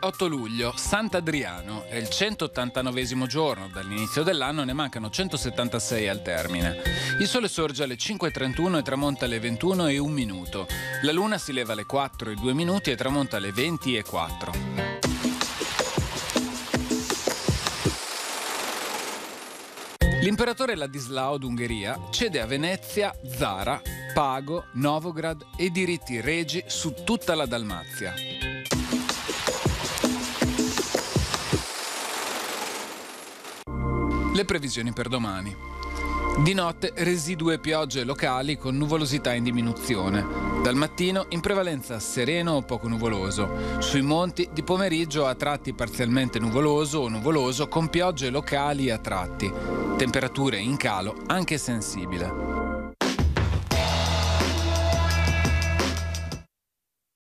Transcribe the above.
8 luglio, Sant'Adriano, è il 189esimo giorno dall'inizio dell'anno, ne mancano 176 al termine. Il sole sorge alle 5:31 e tramonta alle 21:01. La luna si leva alle 4:02 e tramonta alle 20:04. L'imperatore Ladislao d'Ungheria cede a Venezia, Zara, Pago, Novograd e i diritti regi su tutta la Dalmazia. Le previsioni per domani. Di notte residue piogge locali con nuvolosità in diminuzione. Dal mattino in prevalenza sereno o poco nuvoloso. Sui monti di pomeriggio a tratti parzialmente nuvoloso o nuvoloso con piogge locali a tratti. Temperature in calo anche sensibile.